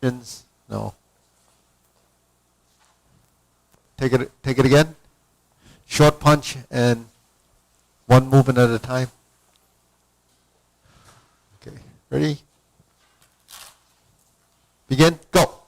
Questions? No. Take it again. Short punch and one movement at a time. Okay, ready? Begin, go.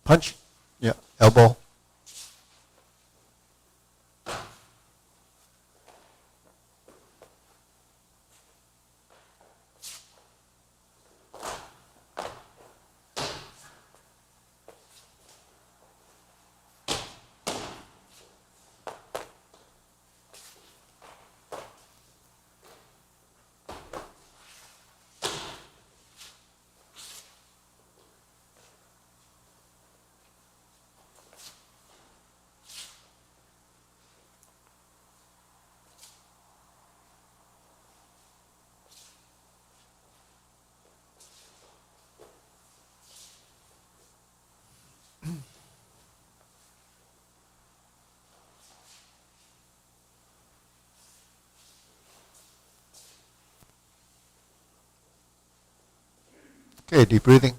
Punch. Yeah, elbow. Okay, deep breathing.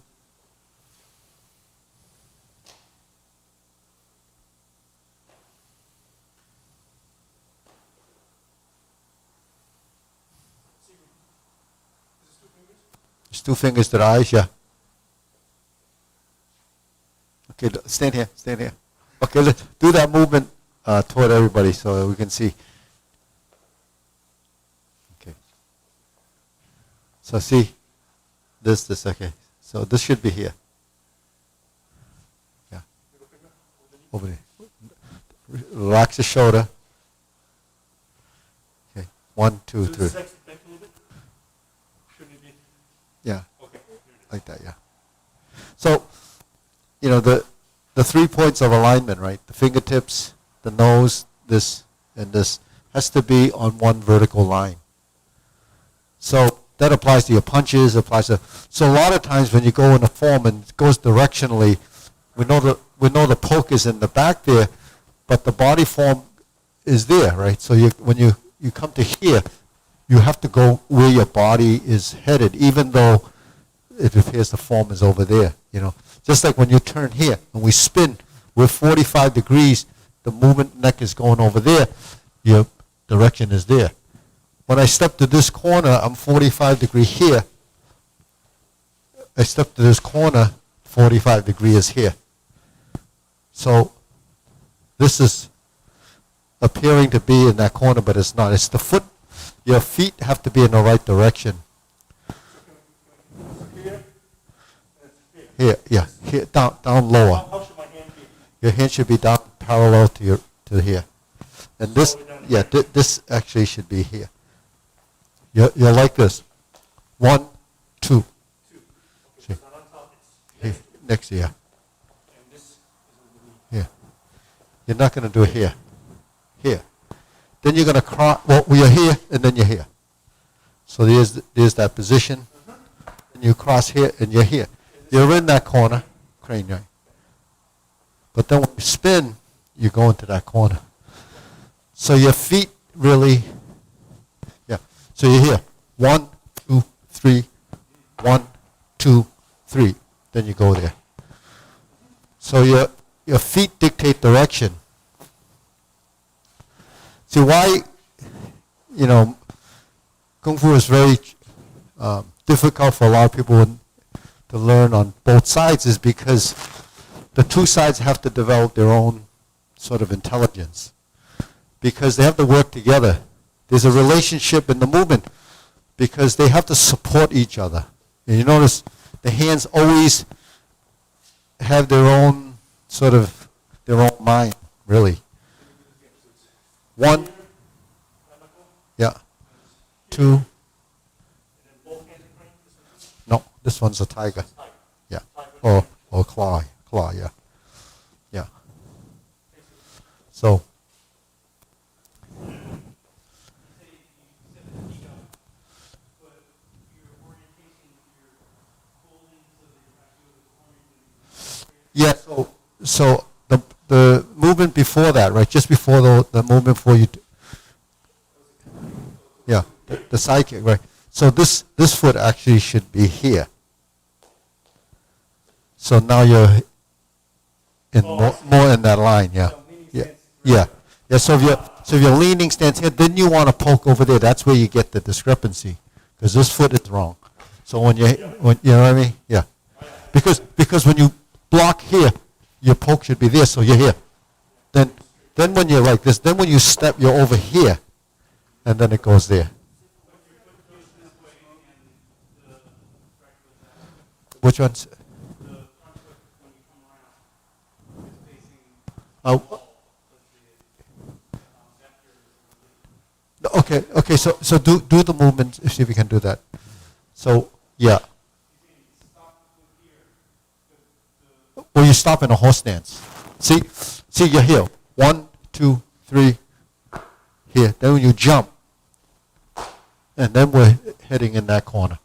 Just 2 fingers to the eyes, yeah. Okay, stand here, stand here. Okay, let's do that movement toward everybody so we can see. Okay. So see, this, okay. So this should be here. Yeah. Over there. Relax the shoulder. Okay, 1, 2, 3. Yeah, like that, yeah. So, you know, the 3 points of alignment, right? The fingertips, the nose, this, and this has to be on one vertical line. So that applies to your punches, applies to, so a lot of times when you go in a form and it goes directionally, we know the poke is in the back there, but the body form is there, right? So when you come to here, you have to go where your body is headed, even though it appears the form is over there, you know. Just like when you turn here and we spin, we're 45 degrees, the movement neck is going over there, your direction is there. When I step to this corner, I'm 45 degree here. I step to this corner, 45 degrees here. So this is appearing to be in that corner, but it's not. It's the foot. Your feet have to be in the right direction. Here, yeah, here, down lower. How should my hand be? Your hand should be down parallel to here. And this, yeah, this actually should be here. You're like this. 1, 2. Okay, so it's not on top, it's Here, next to you. and this is underneath. Here. You're not going to do it here. Here. Then you're going to cross. Well, you're here, and then you're here. So there's that position. And you cross here, and you're here. You're in that corner, crane, right? But then when you spin, you go into that corner. So your feet really, yeah. So you're here. 1, 2, 3. 1, 2, 3. Then you go there. So your feet dictate direction. See why, you know, Kung Fu is very difficult for a lot of people to learn on both sides is because the two sides have to develop their own sort of intelligence because they have to work together. There's a relationship in the movement because they have to support each other. And you notice the hands always have their own sort of, their own mind, really. 1, yeah, 2, no, this one's a tiger, yeah, or claw, yeah, yeah. So, So the movement before that, right? Just before the movement before you, yeah, the side kick, right? So this foot actually should be here. So now you're in more in that line, yeah, yeah, yeah, yeah. So if you're leaning stance here, then you want to poke over there. That's where you get the discrepancy, because this foot is wrong. So when you know what I mean, yeah, because when you block here, your poke should be there, so you're here. Then when you're like this, then when you step, you're over here, and then it goes there. Which one's? Okay. So do the movement. See if you can do that. So yeah. Well, you stop in a horse stance. See, you're here. 1, 2, 3. Here. Then when you jump, and then we're heading in that corner.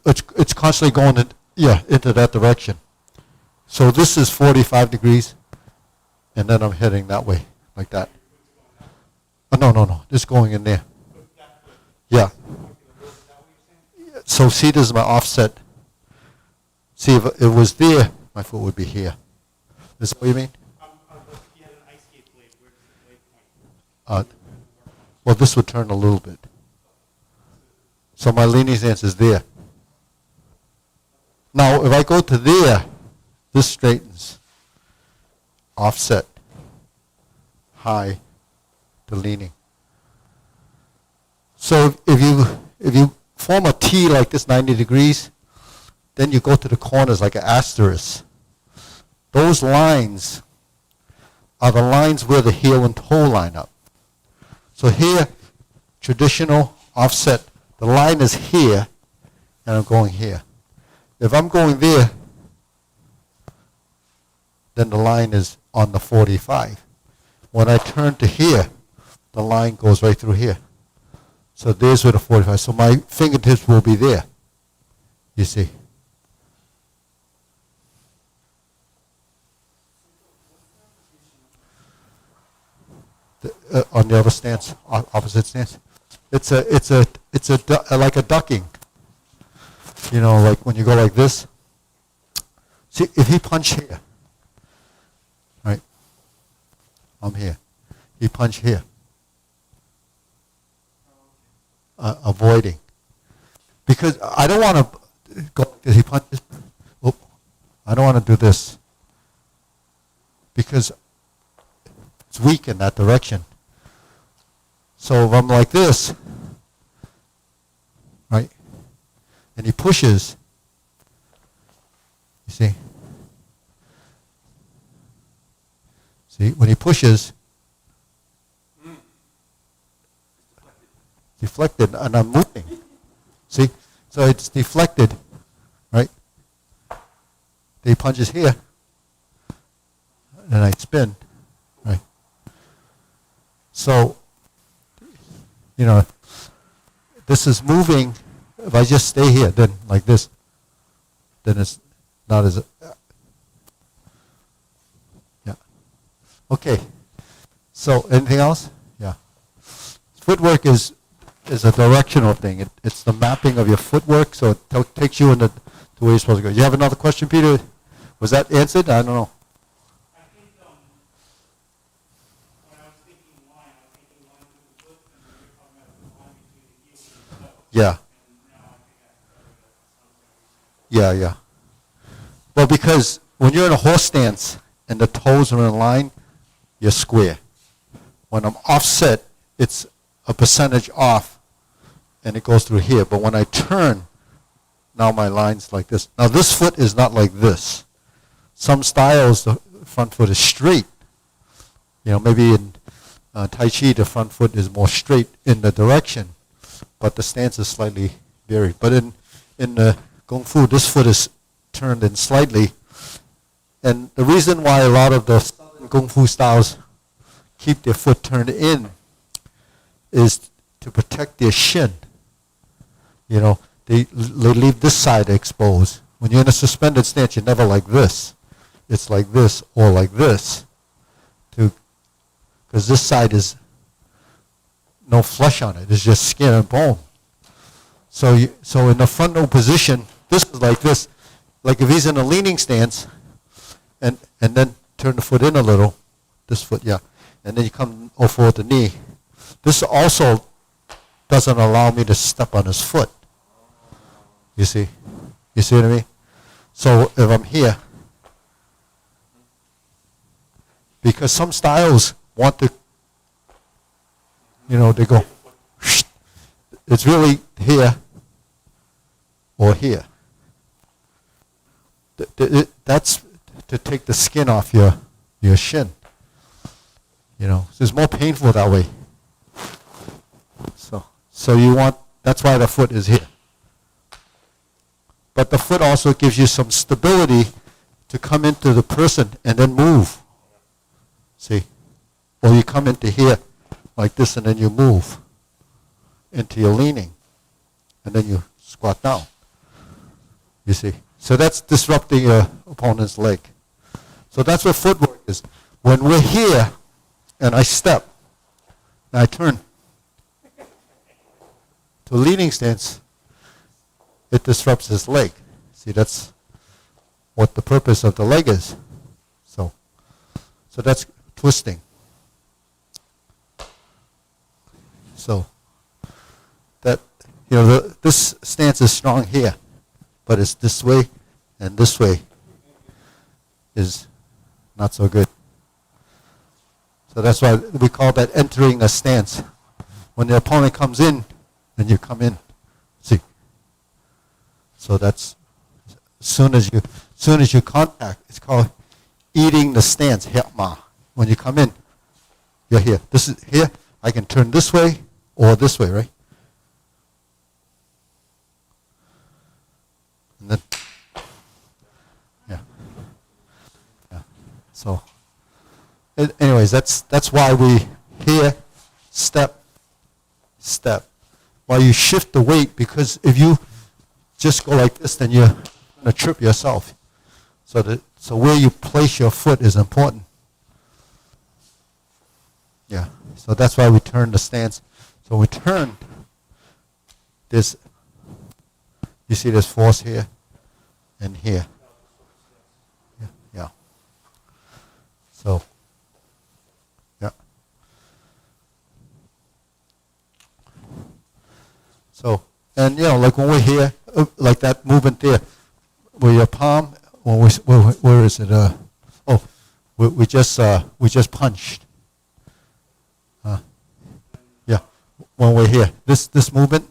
It's constantly going into that direction. So this is 45 degrees, and then I'm heading that way, like that. Oh, no. Just going in there. Yeah. So see, this is my offset. See, if it was there, my foot would be here. Is that what you mean? Well, this would turn a little bit. So my leaning stance is there. Now, if I go to there, this straightens. Offset. High to leaning. So if you form a T like this, 90 degrees, then you go to the corners like an asterisk. Those lines are the lines where the heel and toe line up. So here, traditional offset, the line is here, and I'm going here. If I'm going there, then the line is on the 45. When I turn to here, the line goes right through here. So there's where the 45. So my fingertips will be there. You see. On the other stance, opposite stance. It's like a ducking. You know, like when you go like this. See, if he punch here, right? I'm here. He punch here. Avoiding. Because I don't want to go, he punches. Oh, I don't want to do this. Because it's weak in that direction. So if I'm like this, right, and he pushes, you see? See, when he pushes, deflected, and I'm moving. See? So it's deflected, right? He punches here, and I spin, right? So, you know, this is moving. If I just stay here, then like this, then it's not as, yeah. Okay. So, anything else? Yeah. Footwork is a directional thing. It's the mapping of your footwork, so it takes you in the way you're supposed to go. You have another question, Peter? Was that answered? I don't know. I think when I was thinking line through the foot, and then you're talking about the line between the heel and the toe. Yeah. And now I think I Yeah. Well, because when you're in a horse stance and the toes are in line, you're square. When I'm offset, it's a percentage off, and it goes through here. But when I turn, now my line's like this. Now this foot is not like this. Some styles, the front foot is straight. You know, maybe in Tai Chi, the front foot is more straight in the direction, but the stance is slightly varied. But in the kungfu, this foot is turned in slightly. And the reason why a lot of the kungfu styles keep their foot turned in is to protect their shin. You know, they leave this side exposed. When you're in a suspended stance, you're never like this. It's like this or like this, because this side is no flesh on it. It's just skin and bone. So in the frontal position, this is like this. Like if he's in a leaning stance, and then turn the foot in a little, this foot, yeah, and then you come over with the knee. This also doesn't allow me to step on his foot. You see what I mean? So if I'm here, because some styles want to, they go, it's really here or here. That's to take the skin off your shin. It's more painful that way. So you want, that's why the foot is here. But the foot also gives you some stability to come into the person and then move. See? Or you come into here like this and then you move into your leaning. And then you squat down. You see? So that's disrupting your opponent's leg. So that's what footwork is. When we're here and I step and I turn to a leaning stance, it disrupts his leg. See, that's what the purpose of the leg is. So that's twisting. So that, this stance is strong here, but it's this way and this way is not so good. So that's why we call that entering a stance. When the opponent comes in, then you come in. See? So that's as soon as you contact, it's called eating the stance. When you come in, you're here. This is here. I can turn this way or this way, right? And then, yeah. So, anyways, that's why we here, step. While you shift the weight, because if you just go like this, then you're going to trip yourself. So where you place your foot is important. Yeah. So that's why we turn the stance. So we turn. You see there's force here and here. Yeah. So, yeah. So, and like when we're here, like that movement there, where your palm, where is it? We just punched. Yeah, when we're here, this movement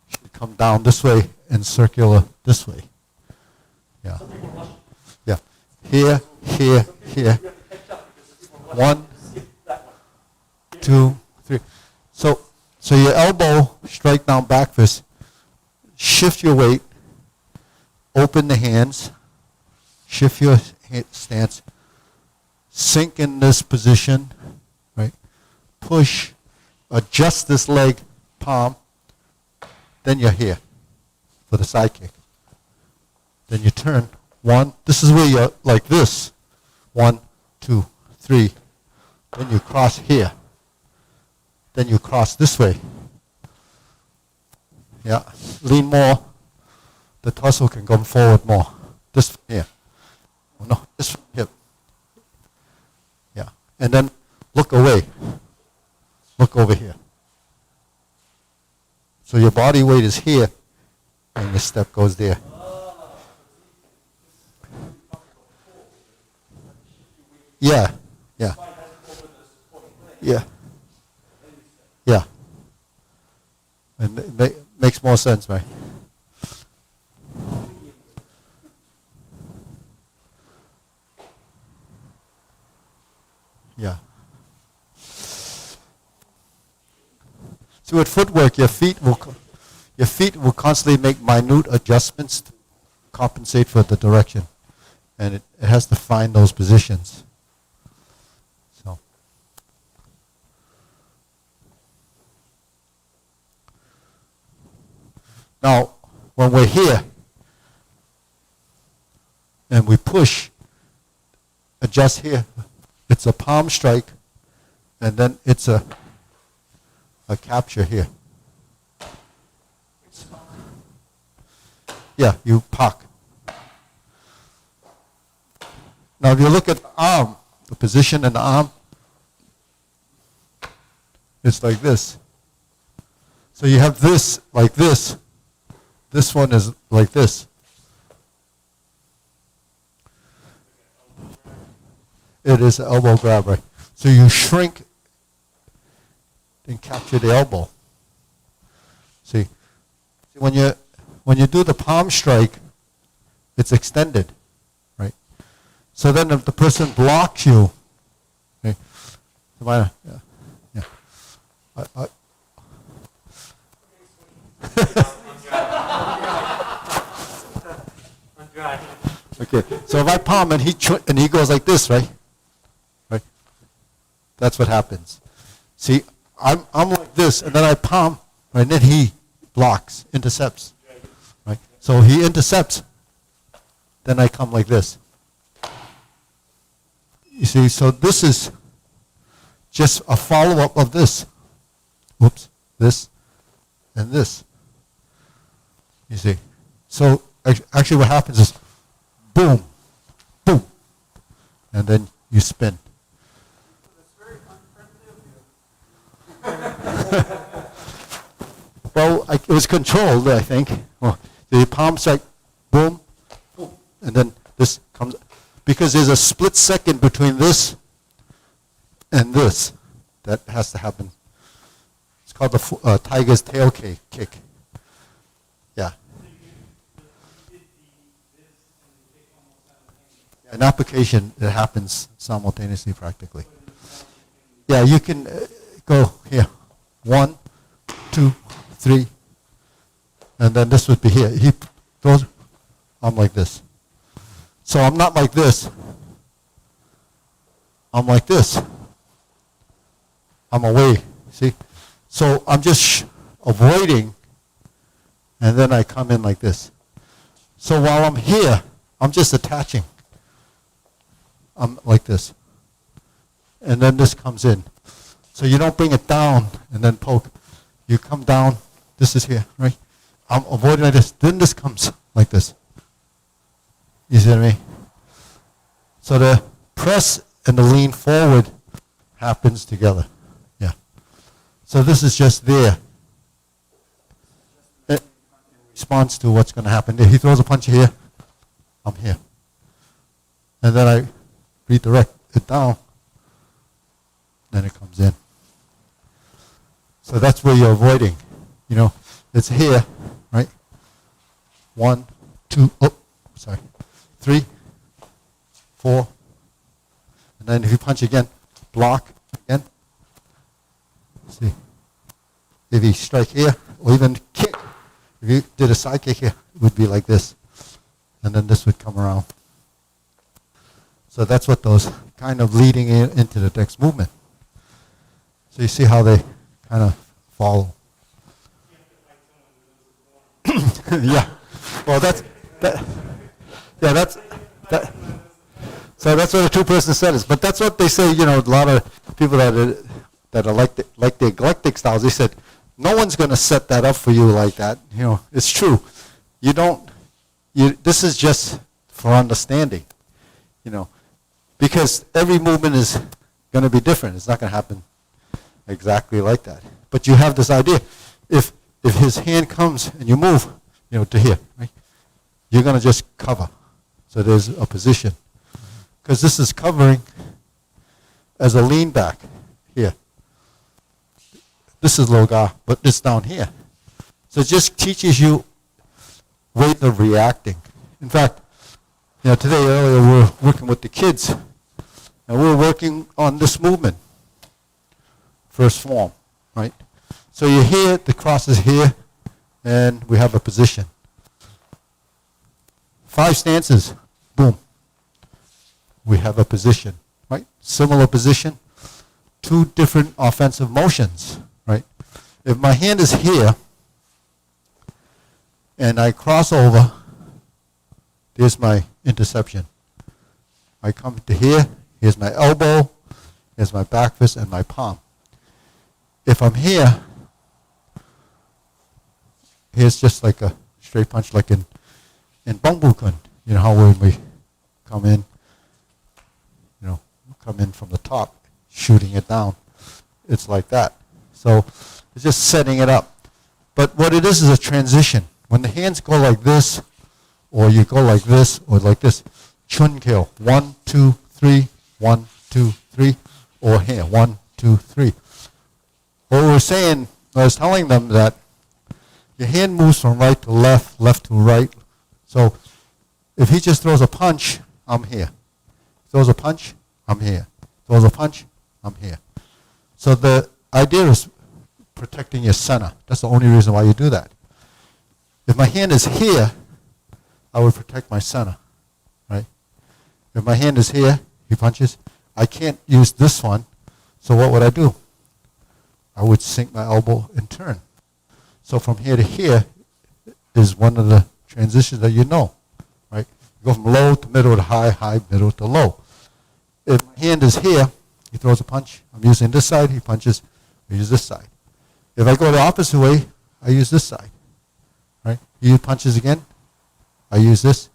should come down this way and circular this way. Yeah. Yeah. Here. 1, 2, 3. So your elbow, strike down back fist, shift your weight, open the hands, shift your stance, sink in this position, right? Push, adjust this leg, palm, then you're here for the side kick. Then you turn, 1, this is where you're like this, 1, 2, 3, then you cross here. Then you cross this way. Yeah, lean more. The torso can come forward more. This here. Oh, no, this hip. Yeah, and then look away. Look over here. So your body weight is here, and your step goes there. Yeah. And it makes more sense, right? Yeah. So with footwork, your feet will constantly make minute adjustments to compensate for the direction, and it has to find those positions. Now, when we're here and we push, adjust here, it's a palm strike, and then it's a capture here. Yeah, you park. Now, if you look at the arm, the position in the arm, it's like this. So you have this like this. This one is like this. It is an elbow grab, right? So you shrink and capture the elbow. See, when you do the palm strike, it's extended, right? So then if the person blocks you, okay, yeah, yeah. Okay, so if I palm and he goes like this, right? Right? That's what happens. See, I'm like this, and then I palm, right? And then he blocks, intercepts, right? So he intercepts, then I come like this. You see, so this is just a follow-up of this. Whoops, this, and this. You see, so actually what happens is boom, boom, and then you spin. That's very unfriendly of you. Well, it was controlled, I think. Well, the palm strike, boom, boom, and then this comes, because there's a split second between this and this that has to happen. It's called the tiger's tail kick. Yeah. An application that happens simultaneously practically. Yeah, you can go here. 1, 2, 3. And then this would be here. He goes, I'm like this. So I'm not like this. I'm like this. I'm away. See? So I'm just avoiding, and then I come in like this. So while I'm here, I'm just attaching. I'm like this. And then this comes in. So you don't bring it down and then poke. You come down. This is here, right? I'm avoiding like this. Then this comes like this. You see what I mean? So the press and the lean forward happens together. Yeah. So this is just there. It responds to what's going to happen. If he throws a punch here, I'm here. And then I redirect it down, then it comes in. So that's where you're avoiding. You know, it's here, right? 1, 2, 3, 4, and then if you punch again, block again. See, if you strike here, or even kick, if you did a side kick here, it would be like this, and then this would come around. So that's what those kind of leading into the next movement. So you see how they kind of follow. Yeah. Well, that. Yeah, that's that. So that's what a two-person set is. But that's what they say. You know, a lot of people that are like the eclectic styles. They said, no one's going to set that up for you like that. You know, it's true. You don't. This is just for understanding. You know. Because every movement is going to be different. It's not going to happen exactly like that. But you have this idea. If his hand comes and you move, you know, to here, right? You're going to just cover. So there's a position. Because this is covering as a lean back here. This is loga, but it's down here. So it just teaches you ways of reacting. In fact, you know, today earlier we were working with the kids. And we're working on this movement, first form, right? So you're here, the cross is here, and we have a position. 5 stances, boom. We have a position, right? Similar position, 2 different offensive motions, right? If my hand is here, and I cross over, there's my interception. I come to here, here's my elbow, here's my back fist and my palm. If I'm here, here's just like a straight punch like in bamboo kun. You know how when we come in, come in from the top, shooting it down. It's like that. So it's just setting it up. But what it is a transition. When the hands go like this, or you go like this, or like this, chun kill. 1, 2, 3, 1, 2, 3, or here, 1, 2, 3. What we were saying, I was telling them that your hand moves from right to left, left to right. So if he just throws a punch, I'm here. Throws a punch, I'm here. Throws a punch, I'm here. So the idea is protecting your center. That's the only reason why you do that. If my hand is here, I would protect my center, right? If my hand is here, he punches, I can't use this one, so what would I do? I would sink my elbow and turn. So from here to here is one of the transitions that you know, right? You go from low to middle to high, high, middle to low. If my hand is here, he throws a punch. I'm using this side, he punches, I use this side. If I go the opposite way, I use this side, right? He punches again, I use this.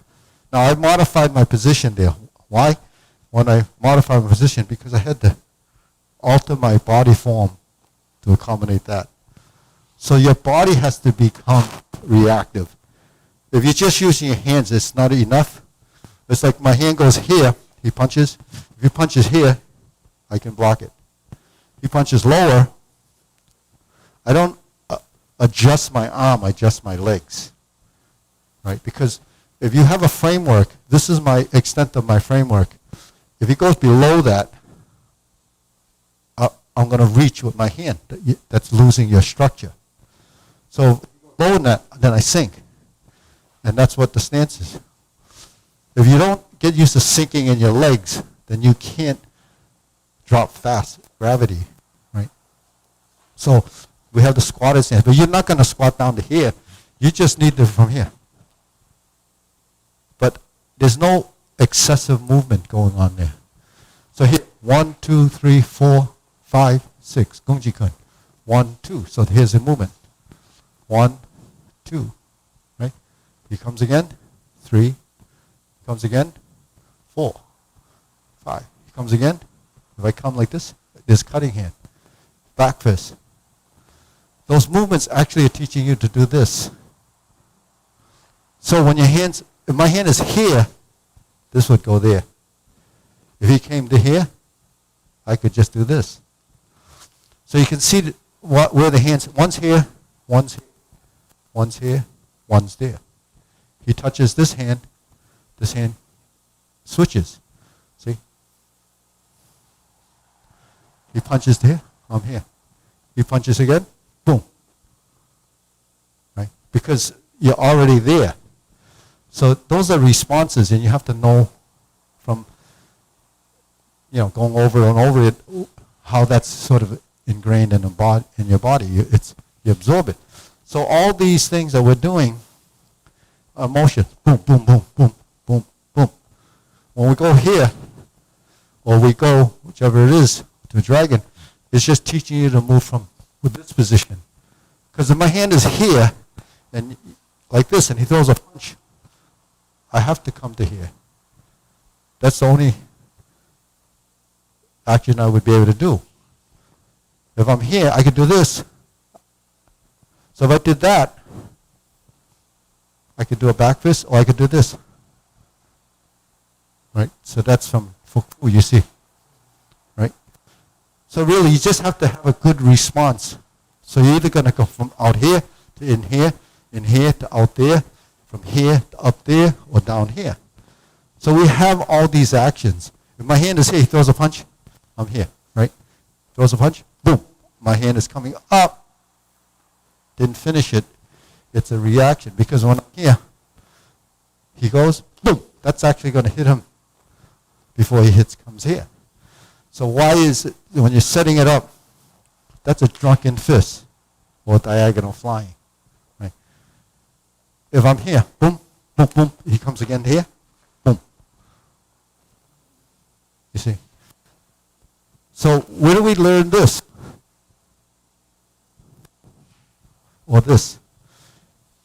Now I've modified my position there. Why? When I modify my position, because I had to alter my body form to accommodate that. So your body has to become reactive. If you're just using your hands, it's not enough. It's like my hand goes here, he punches. If he punches here, I can block it. He punches lower, I don't adjust my arm, I adjust my legs, right? Because if you have a framework, this is my extent of my framework. If he goes below that, I'm going to reach with my hand. That's losing your structure. So below that, then I sink. And that's what the stance is. If you don't get used to sinking in your legs, then you can't drop fast, gravity, right? So we have the squatted stance, but you're not going to squat down to here. You just need to from here. But there's no excessive movement going on there. So here, 1, 2, 3, 4, 5, 6, gung kun. 1, 2. So here's the movement. 1, 2, right? He comes again. 3, comes again. 4, 5. He comes again. If I come like this, there's cutting hand. Back fist. Those movements actually are teaching you to do this. So when your hands, if my hand is here, this would go there. If he came to here, I could just do this. So you can see where the hands, one's here, one's here, one's here, one's there. He touches this hand switches. See? He punches here, I'm here. He punches again, boom. Right? Because you're already there. So those are responses, and you have to know from, going over and over it, how that's sort of ingrained in your body. You absorb it. So all these things that we're doing are motion. Boom, boom, boom, boom, boom, boom. When we go here, or we go, whichever it is, to a dragon, it's just teaching you to move with this position. Because if my hand is here, and like this, and he throws a punch, I have to come to here. That's the only action I would be able to do. If I'm here, I could do this. So if I did that, I could do a back fist, or I could do this. Right? So that's from Fuku, you see. Right? So really, you just have to have a good response. So you're either going to go from out here to in here to out there, from here to up there, or down here. So we have all these actions. If my hand is here, he throws a punch, I'm here, right? Throws a punch, boom. My hand is coming up. Didn't finish it. It's a reaction, because when I'm here, he goes, boom. That's actually going to hit him before he comes here. So why is it, when you're setting it up, that's a drunken fist, or diagonal flying, right? if I'm here, boom, boom, boom, he comes again here, boom. You see? So where do we learn this? Or this?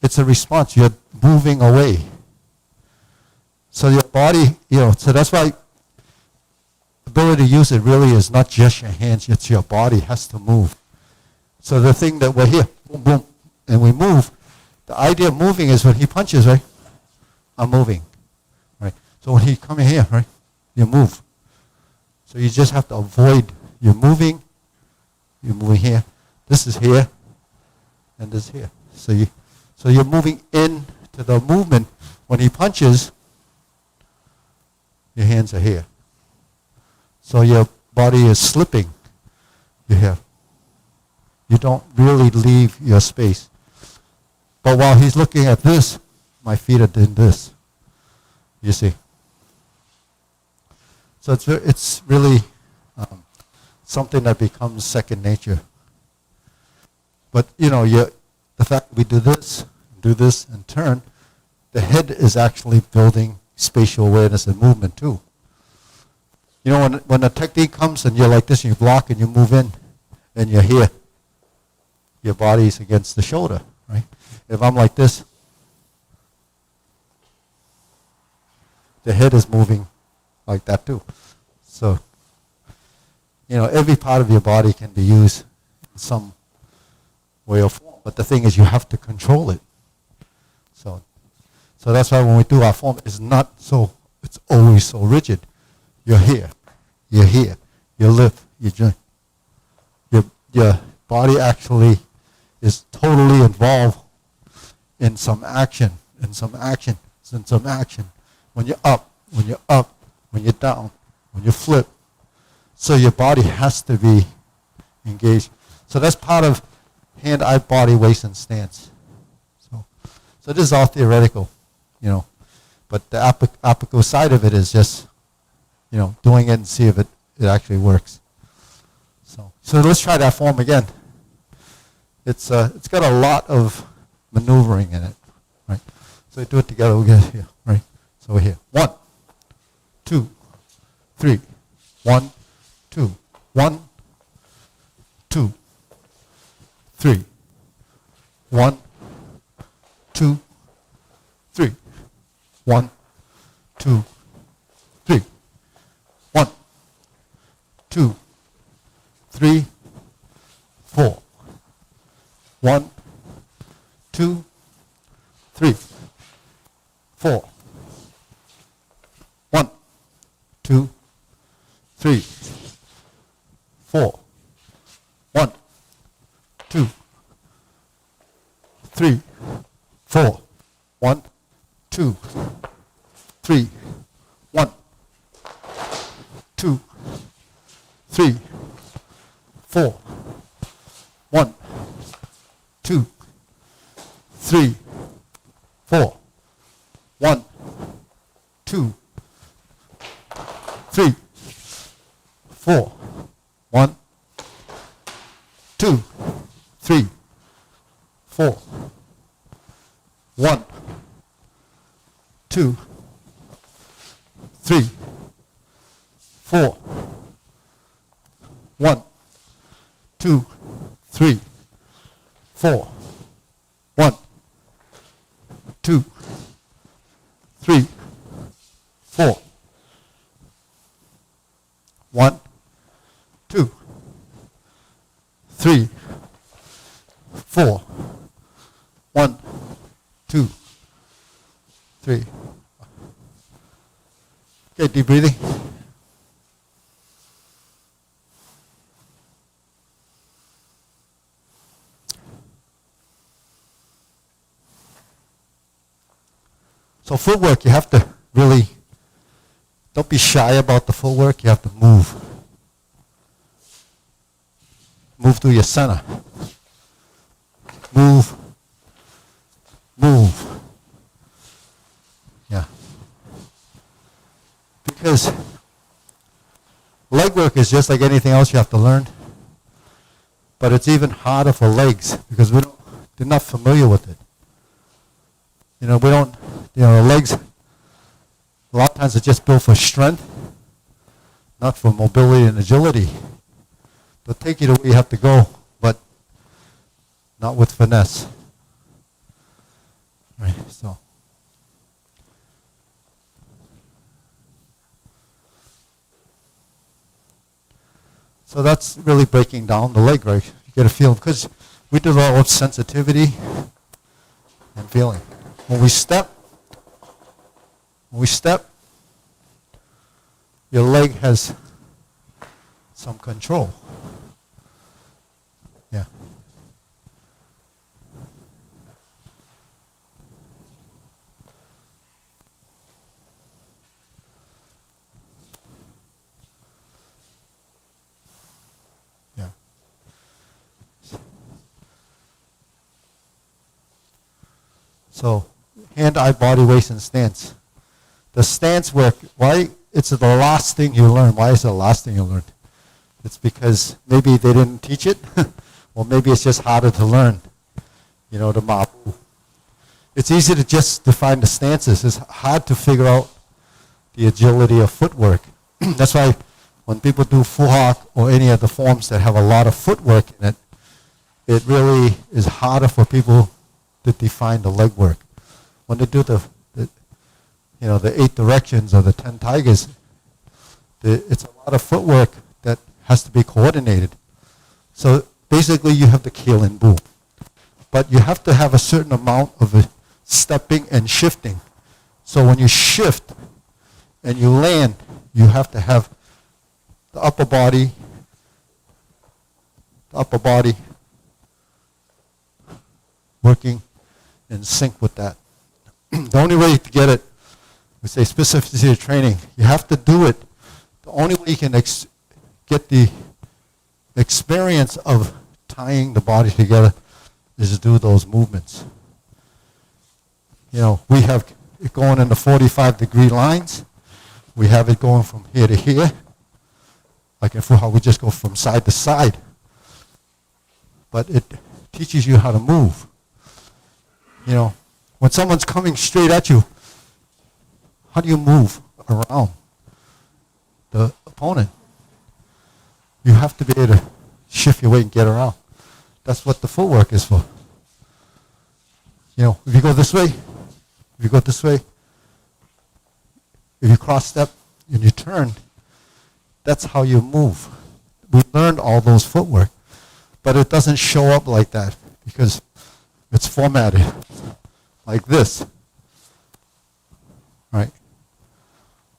It's a response. You're moving away. So your body, so that's why ability to use it really is not just your hands, it's your body has to move. So the thing that we're here, boom, boom, and we move, the idea of moving is when he punches, right? I'm moving, right? So when he come in here, right? You move. So you just have to avoid, you're moving here, this is here, and this is here. So you're moving into the movement. When he punches, your hands are here. So your body is slipping. You're here. You don't really leave your space. But while he's looking at this, my feet are doing this. You see. So it's really something that becomes second nature. But the fact that we do this, and turn, the head is actually building spatial awareness and movement too. When a technique comes and you're like this and you block and you move in and you're here, your body's against the shoulder, right? If I'm like this, the head is moving like that too. So, every part of your body can be used in some way or form. But the thing is you have to control it. So that's why when we do our form, it's always so rigid. You're here, you lift, you joint. Your body actually is totally involved in some action. When you're up, when you're down, when you flip. So your body has to be engaged. So that's part of hand, eye, body, waist, and stance. So this is all theoretical, But the applicable side of it is just, doing it and see if it actually works. So let's try that form again. It's got a lot of maneuvering in it, right? So we do it together. We get here, right? So we're here. 1, 2, 3. 1, 2. 1, 2, 3. 1, 2, 3. 1, 2, 3. 1, 2, 3, 4. 1, 2, 3, 4. 1, 2, 3, 4. 1, 2, 3, 4. 1, 2, 3. 1, 2, 3, 4. 1, 2, 3, 4. 1, 2, 3, 4. 1, 2, 3, 4. 1, 2, 3, 4. 1, 2, 3, 4. 1, 2, 3, 4. 1, 2, 3, 4. 1, 2, 3. Okay, deep breathing. So footwork, you have to really, don't be shy about the footwork, you have to move. Move through your center. Move. Move. Yeah. Because leg work is just like anything else you have to learn. But it's even harder for legs because they're not familiar with it. We don't, the legs, a lot of times are just built for strength, not for mobility and agility. They'll take you to where you have to go, but not with finesse. Right, so. So that's really breaking down the leg, right? You get a feel, because we develop sensitivity and feeling. When we step, your leg has some control. Yeah. Yeah. So, hand, eye, body, waist, and stance. The stance work, why it's the last thing you learn. Why is it the last thing you learn? It's because maybe they didn't teach it, or maybe it's just harder to learn, the mapu. It's easy to just define the stances. It's hard to figure out the agility of footwork. That's why when people do fuhak or any of the forms that have a lot of footwork in it, it really is harder for people to define the leg work. When they do the 8 directions or the 10 tigers, it's a lot of footwork that has to be coordinated. So basically you have the keel and bu. But you have to have a certain amount of stepping and shifting. So when you shift and you land, you have to have the upper body working in sync with that. The only way to get it, we say specificity of training, you have to do it. The only way you can get the experience of tying the body together is to do those movements. We have it going in the 45-degree lines. We have it going from here to here. Like in fuhak, we just go from side to side. But it teaches you how to move. When someone's coming straight at you, how do you move around the opponent? You have to be able to shift your weight and get around. That's what the footwork is for. If you go this way, if you cross step and you turn, that's how you move. We learned all those footwork, but it doesn't show up like that because it's formatted like this, right?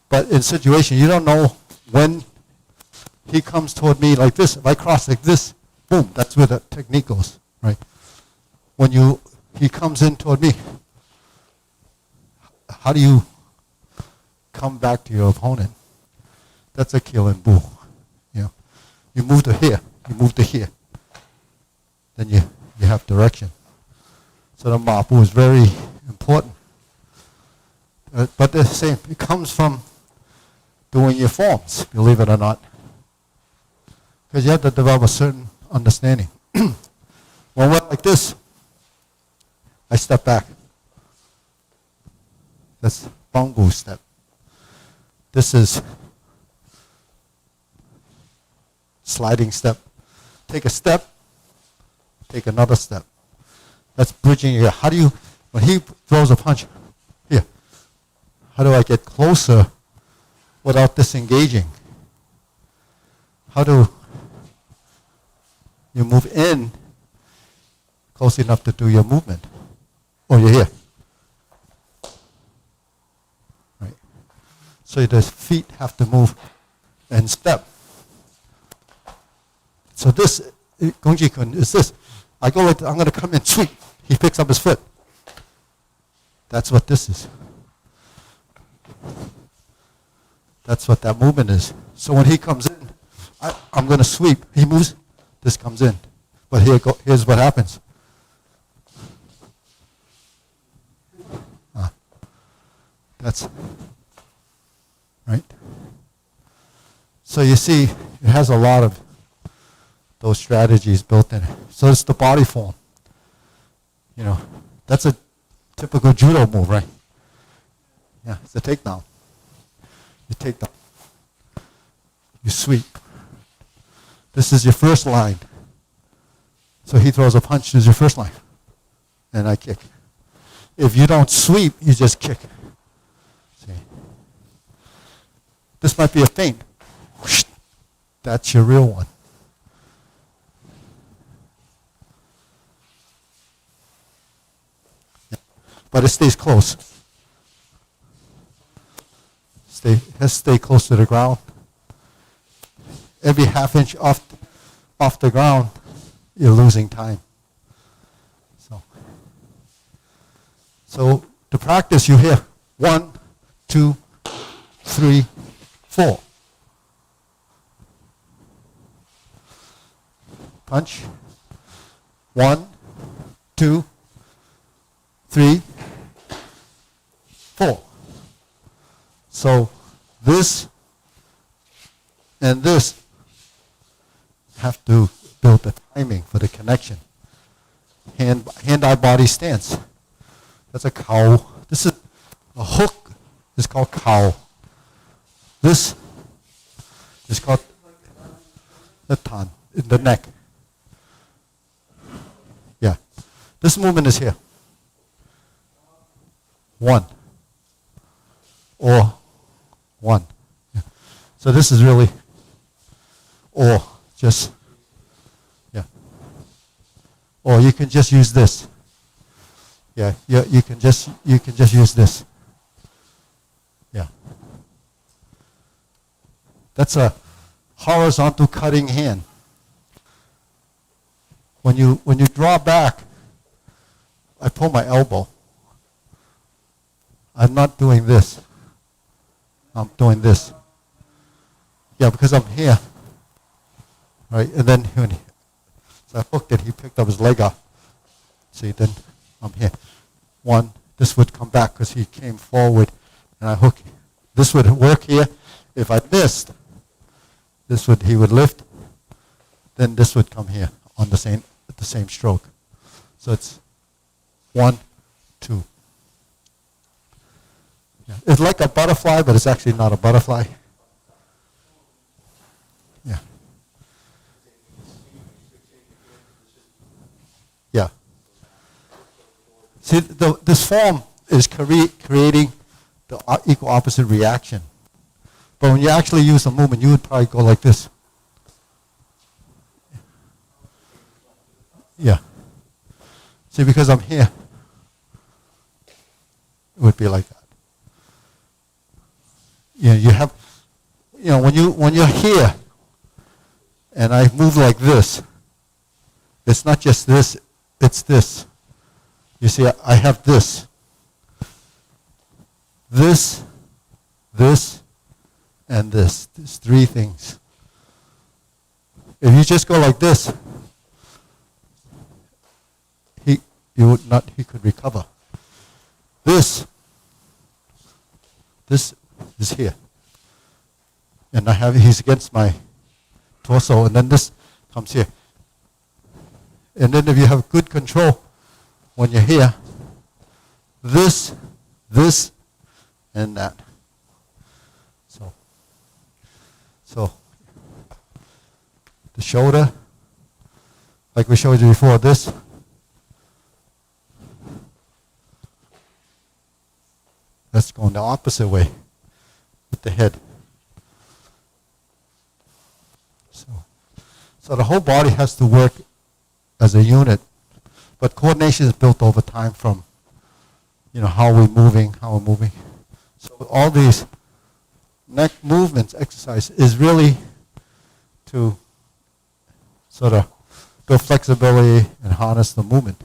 But in situation, you don't know when he comes toward me like this. If I cross like this, boom, that's where the technique goes, right? When he comes in toward me, how do you come back to your opponent? That's a kill and boo. You move to here, you move to here. Then you have direction. So the mapu is very important. But the same, it comes from doing your forms, believe it or not. Because you have to develop a certain understanding. When we're like this, I step back. That's bongo step. This is sliding step. Take a step, take another step. That's bridging here. How do you, when he throws a punch, here, how do I get closer without disengaging? How do you move in close enough to do your movement? Oh, you're here. Right. So the feet have to move and step. So this, Gongji-kun, is this. I go like, I'm going to come in, sweep. He picks up his foot. That's what this is. That's what that movement is. So when he comes in, I'm going to sweep. He moves, this comes in. But here's what happens. That's, right? So you see, it has a lot of those strategies built in it. So it's the body form. That's a typical judo move, right? Yeah, it's a takedown. You take down. You sweep. This is your first line. So he throws a punch, this is your first line. And I kick. If you don't sweep, you just kick. See? This might be a feint. That's your real one. Yeah. But it stays close. Stay close to the ground. Every half inch off the ground, you're losing time. So to practice, you hear 1, 2, 3, 4. Punch. 1, 2, 3, 4. So this and this have to build the timing for the connection. Hand-eye body stance. That's a cow. This is a hook. Is called cow. This is called the tan in the neck. Yeah. This movement is here. 1 or 1. Yeah. So this is really or just yeah. Or you can just use this. Yeah, you can just use this. Yeah. That's a horizontal cutting hand. When you draw back, I pull my elbow. I'm not doing this. I'm doing this. Yeah, because I'm here. Right? And then so I hooked it, he picked up his leg up. See, then I'm here. 1, this would come back because he came forward and I hook. This would work here. If I missed, he would lift, then this would come here on the same stroke. So it's 1, 2. Yeah. It's like a butterfly, but it's actually not a butterfly. Yeah. Yeah. See, this form is creating the equal opposite reaction. But when you actually use the movement, you would probably go like this. Yeah. See, because I'm here, it would be like that. Yeah, you have, when you're here, and I move like this, it's not just this, it's this. You see, I have this. This, and this. There's 3 things. If you just go like this, he could recover. This is here. And he's against my torso, and then this comes here. And then if you have good control when you're here, this, and that. So the shoulder, like we showed you before, this. That's going the opposite way with the head. So the whole body has to work as a unit, but coordination is built over time from, how we're moving. So all these neck movements exercise is really to sort of build flexibility and harness the movement.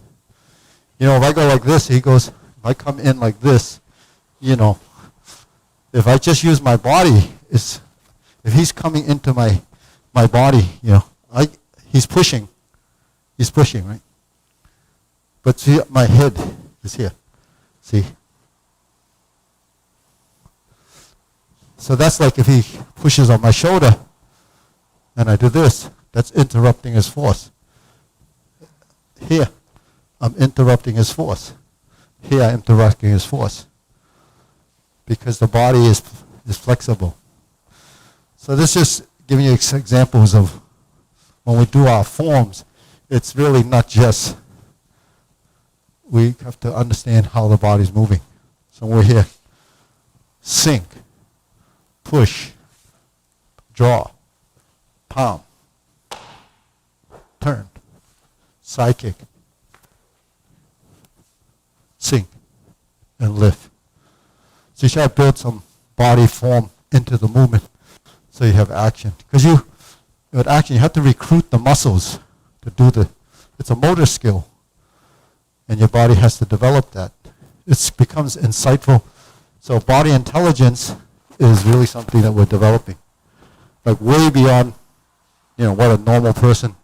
If I go like this, if I come in like this, if I just use my body, if he's coming into my body, he's pushing, right? But see, my head is here, see? So that's like if he pushes on my shoulder and I do this, that's interrupting his force. Here, I'm interrupting his force. Here I am directing his force because the body is flexible. So this is giving you examples of when we do our forms, it's really not just, we have to understand how the body's moving. So we're here, sink, push, draw, palm, turn, side kick, sink, and lift. So you try to build some body form into the movement so you have action. Because with action, you have to recruit the muscles to do it's a motor skill. And your body has to develop that. It becomes insightful. So body intelligence is really something that we're developing. Like way beyond, what a normal person,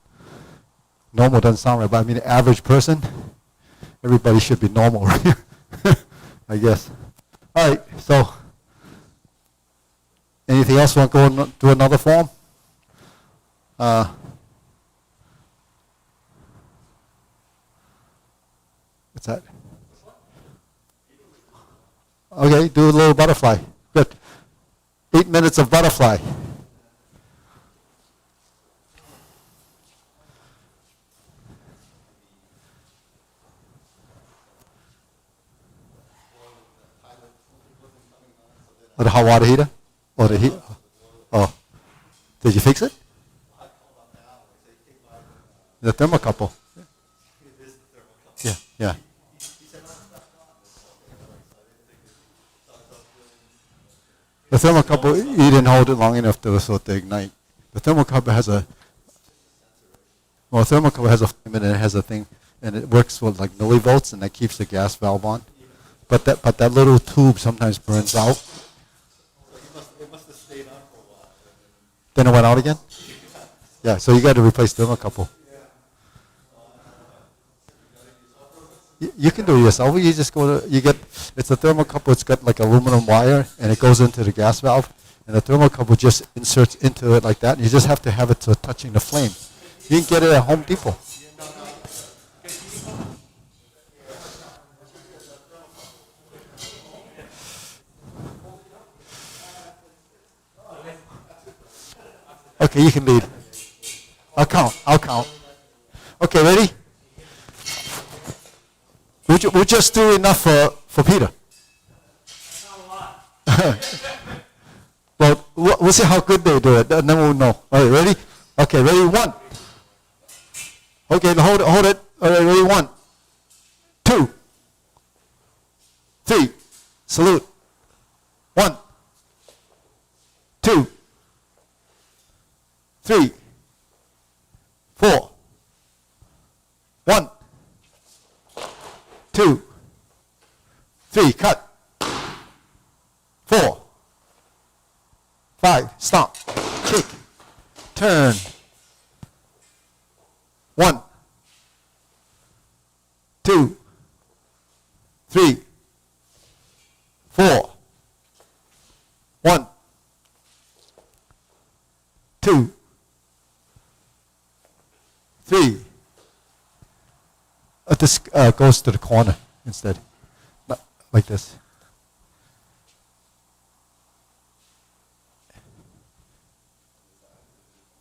normal doesn't sound right, but I mean the average person, everybody should be normal, right? I guess. All right, so anything else? Want to go do another form? What's that? Okay, do a little butterfly. Good. 8 minutes of butterfly. Or the hot water heater? Or the heat? Oh. Did you fix it? The thermocouple. Yeah, yeah. The thermocouple, you didn't hold it long enough to ignite. The thermocouple has a flame and it has a thing, and it works with like millivolts, and that keeps the gas valve on. But that little tube sometimes burns out. It must have stayed on for a while. Then it went out again? Yeah, so you got to replace thermocouple. You can do it yourself. You just it's a thermocouple, it's got like aluminum wire, and it goes into the gas valve, and the thermocouple just inserts into it like that, and you just have to have it so touching the flame. You can get it at Home Depot. Okay, you can lead. I'll count. Okay, ready? We'll just do enough for Peter. Well, we'll see how good they do it, and then we'll know. All right, ready? Okay, ready? 1. Okay, hold it. All right, ready? 1, 2, 3. Salute. 1, 2, 3, 4. 1, 2, 3. Cut. 4, 5. Stop. Kick. Turn. 1, 2, 3, 4. 1, 2, 3. This goes to the corner instead, not like this.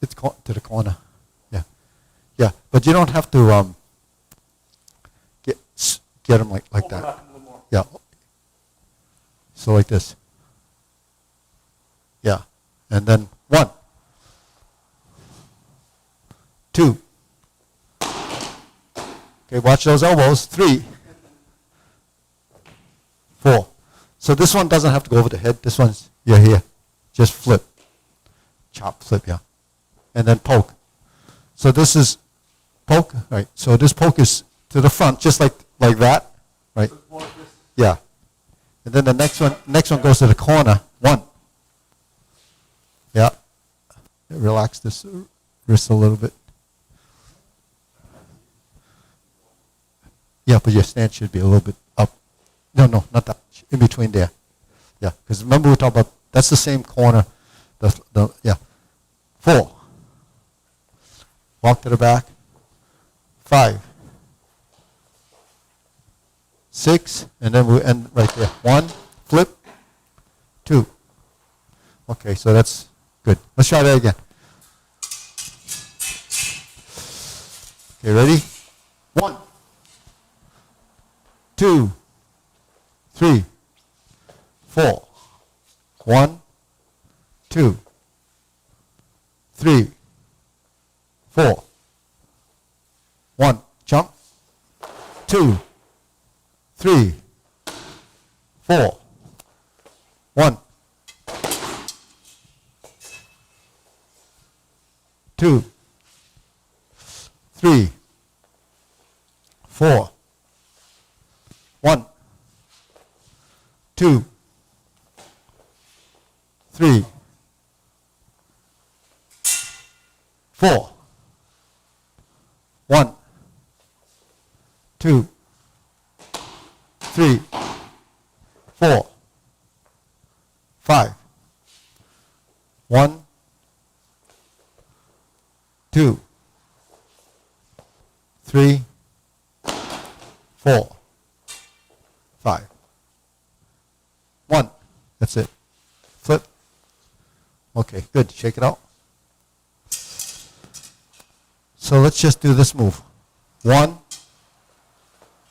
It's to the corner. Yeah. But you don't have to get them like that. Yeah. So like this. Yeah, and then 1, 2. Okay, watch those elbows. 3, 4. So this one doesn't have to go over the head. This one's you're here. Just flip. Chop, flip, yeah. And then poke. So this is poke, right? So this poke is to the front, just like that, right? Yeah. And then the next one goes to the corner. 1. Yeah. Relax this wrist a little bit. Yeah, but your stance should be a little bit up. No, not that. In between there. Yeah, because remember we talked about, that's the same corner. Yeah. 4. Walk to the back. 5. 6, and then we end right there. 1, flip, 2. Okay, so that's good. Let's try that again. Okay, ready? 1, 2, 3, 4. 1, 2, 3, 4. 1, jump. 2, 3, 4. 1, 2, 3, 4. 1, 2, 3, 4. 1, 2, 3, 4, 5. 1, 2, 3, 4, 5. 1. That's it. Flip. Okay, good. Shake it out. So let's just do this move. 1.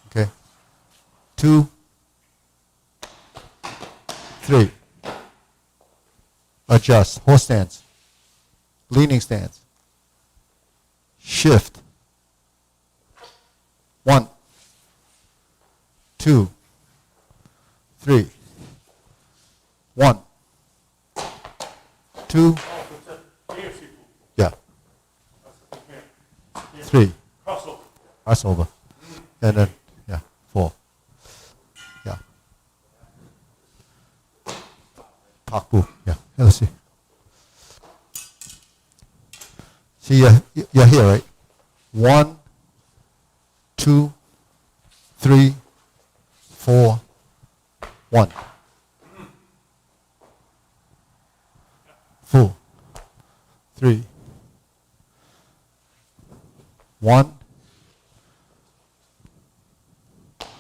Okay. 2, 3. Adjust. Horse stance. Leaning stance. Shift. 1, 2, 3. 1, 2. Yeah. 3. Crossover. And then, yeah, 4. Yeah. Pakbu. Yeah. Let's see. See, you're here, right? 1, 2, 3, 4, 1. Full. 3. 1.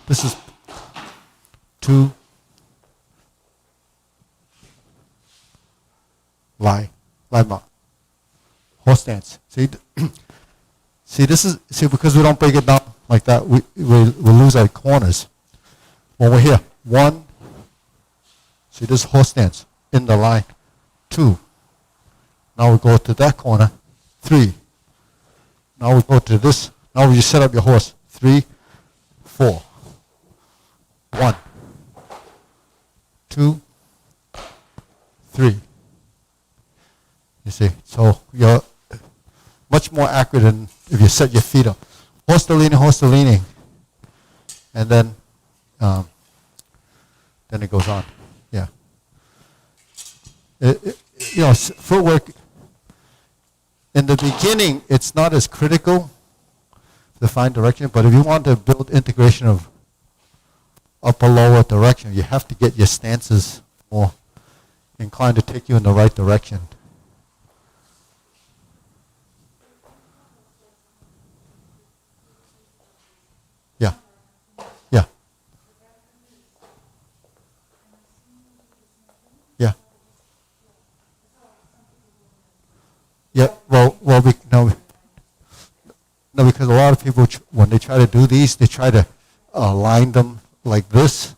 This is 2. Lie mark. Horse stance. See, see, because we don't break it down like that, we lose our corners. When we're here, 1. See, this horse stance in the line. 2. Now we go to that corner. 3. Now we go to this. Now you set up your horse. 3, 4. 1, 2, 3. You see, so you're much more accurate than if you set your feet up. Horse to leaning, and then it goes on. Yeah. Footwork. In the beginning, it's not as critical to find direction, but if you want to build integration of upper lower direction, you have to get your stances more inclined to take you in the right direction. Yeah. Yeah. Yeah. Yeah. No, because a lot of people, when they try to do these, they try to align them like this.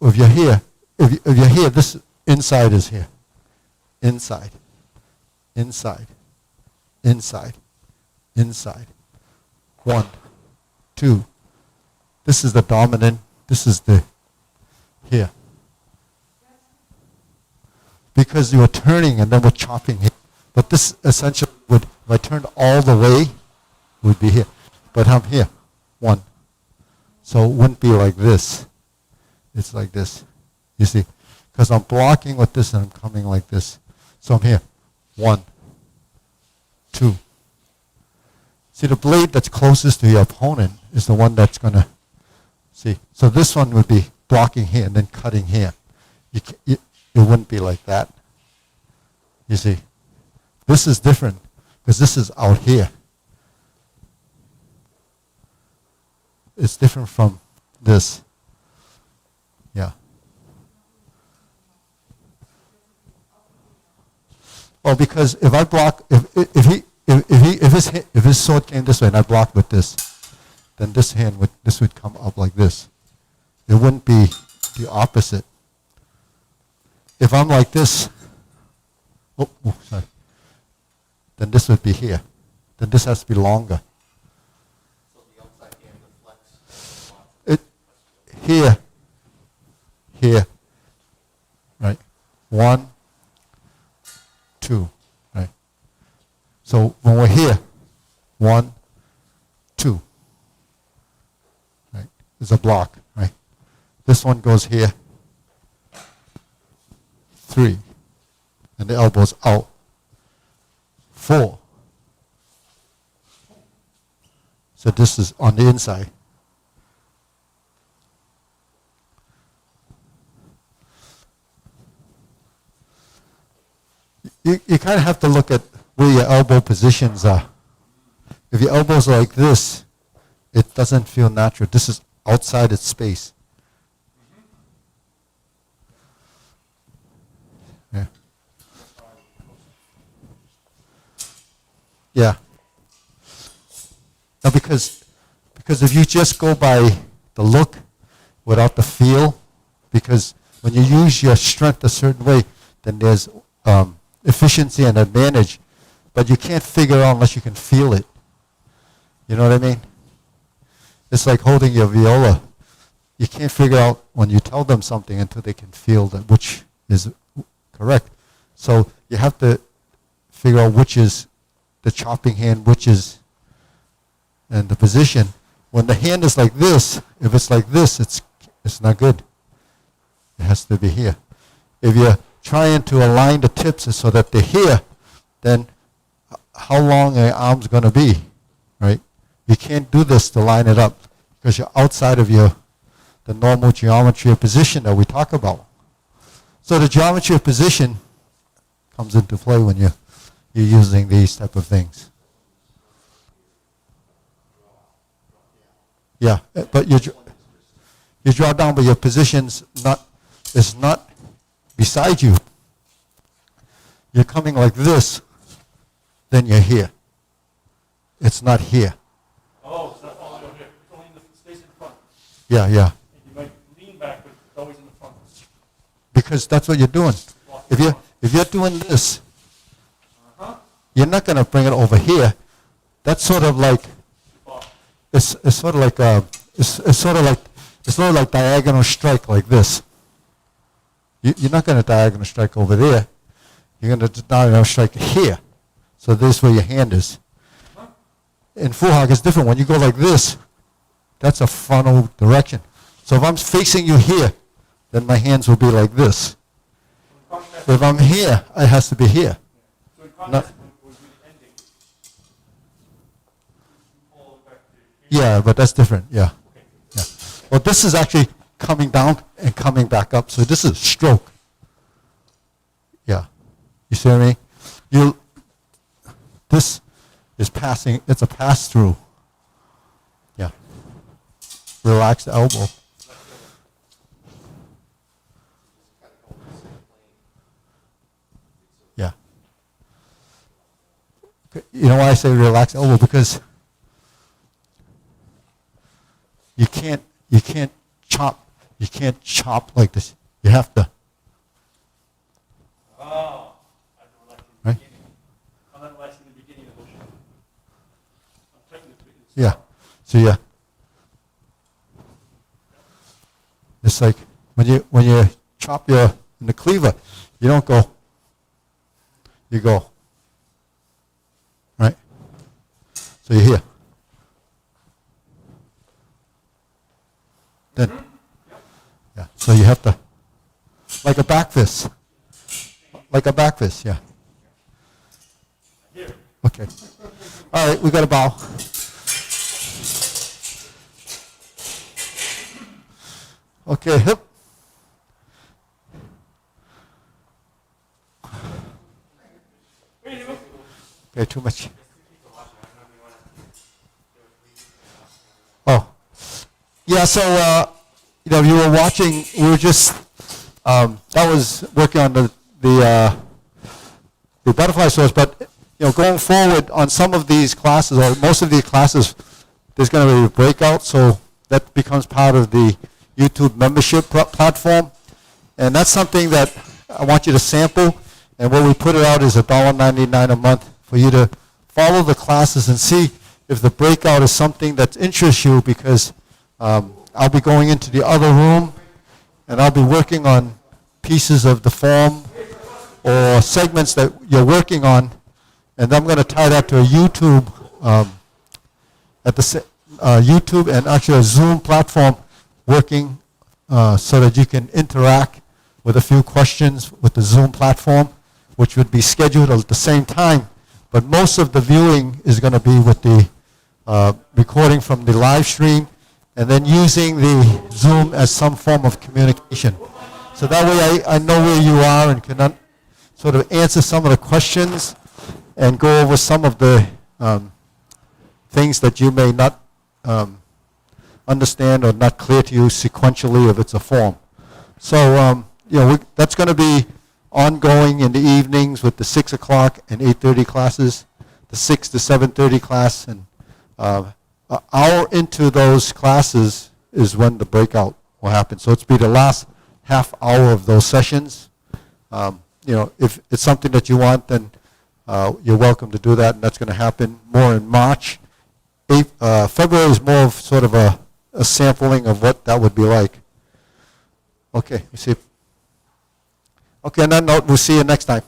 If you're here, this inside is here. Inside. 1, 2. This is the dominant. This is the here. Because you were turning and then we're chopping here. But this essentially would, if I turned all the way, would be here. But I'm here. 1. So it wouldn't be like this. It's like this. You see? Because I'm blocking with this and I'm coming like this. So I'm here. 1, 2. See, the blade that's closest to your opponent is the one that's going to, see. So this one would be blocking here and then cutting here. It wouldn't be like that. You see? This is different because this is out here. It's different from this. Yeah. Well, because if I block, if his sword came this way and I blocked with this, then this would come up like this. It wouldn't be the opposite. If I'm like this, sorry, then this would be here. Then this has to be longer. So the outside hand deflects. It here, right? 1, 2, right? So when we're here, 1, 2, right? There's a block, right? This one goes here, 3, and the elbow's out, 4. So this is on the inside. You kind of have to look at where your elbow positions are. If your elbows are like this, it doesn't feel natural. This is outside its space. Yeah. Yeah. Now because if you just go by the look without the feel, because when you use your strength a certain way, then there's efficiency and advantage, but you can't figure out unless you can feel it. You know what I mean? It's like holding your viola. You can't figure out when you tell them something until they can feel that which is correct. So you have to figure out which is the chopping hand, which is, and the position. When the hand is like this, if it's like this, it's not good. It has to be here. If you're trying to align the tips so that they're here, then how long are your arms going to be, right? You can't do this to line it up because you're outside of the normal geometry of position that we talk about. So the geometry of position comes into play when you're using these type of things. Yeah, but you draw down, but your position's is not beside you. You're coming like this, then you're here. It's not here. Oh, so that's all over here. It's only in the space in front. Yeah. And you might lean back, but it's always in the front. Because that's what you're doing. If you're doing this, you're not going to bring it over here. That's sort of like it's sort of like diagonal strike like this. You're not going to diagonal strike over there. You're going to diagonal strike here. So this is where your hand is. In full hog, it's different. When you go like this, that's a frontal direction. So if I'm facing you here, then my hands will be like this. If I'm here, it has to be here. So in contrast, would be the ending. Pull it back to here. Yeah, but that's different. Yeah. Yeah. Well, this is actually coming down and coming back up. So this is stroke. Yeah. You see what I mean? This is passing. It's a pass through. Yeah. Relax the elbow. Yeah. You know why I say relax the elbow? Because you can't chop. You can't chop like this. You have to. Oh, I don't relax in the Right? beginning. I'm not relaxing in the beginning of the motion. I'm tightening the Yeah. So yeah. It's like when you chop in the cleaver, you don't go. You go. Right? So you're here. Then yeah. So you have to like a back fist. Like a back fist, yeah. Here. Okay. All right, we got a bow. Okay, hip. Okay, too much. Oh, Yeah, so, you were watching, we were just, I was working on the butterfly source, but, going forward on some of these classes, or most of these classes, there's going to be a breakout, so that becomes part of the YouTube membership platform. And that's something that I want you to sample, and what we put it out is $1.99 a month for you to follow the classes and see if the breakout is something that interests you, because I'll be going into the other room and I'll be working on pieces of the form or segments that you're working on, and I'm going to tie that to a YouTube YouTube and actually a Zoom platform working so that you can interact with a few questions with the Zoom platform, which would be scheduled at the same time. But most of the viewing is going to be with the recording from the live stream, and then using the Zoom as some form of communication. So that way I know where you are and can sort of answer some of the questions and go over some of the things that you may not understand or not clear to you sequentially if it's a form. So, that's going to be ongoing in the evenings with the 6 o'clock and 8:30 classes, the 6 to 7:30 class, and an hour into those classes is when the breakout will happen. So it's be the last half hour of those sessions. If it's something that you want, then you're welcome to do that, and that's going to happen more in March. February is more of sort of a sampling of what that would be like. Okay, you see. Okay, on that note, we'll see you next time.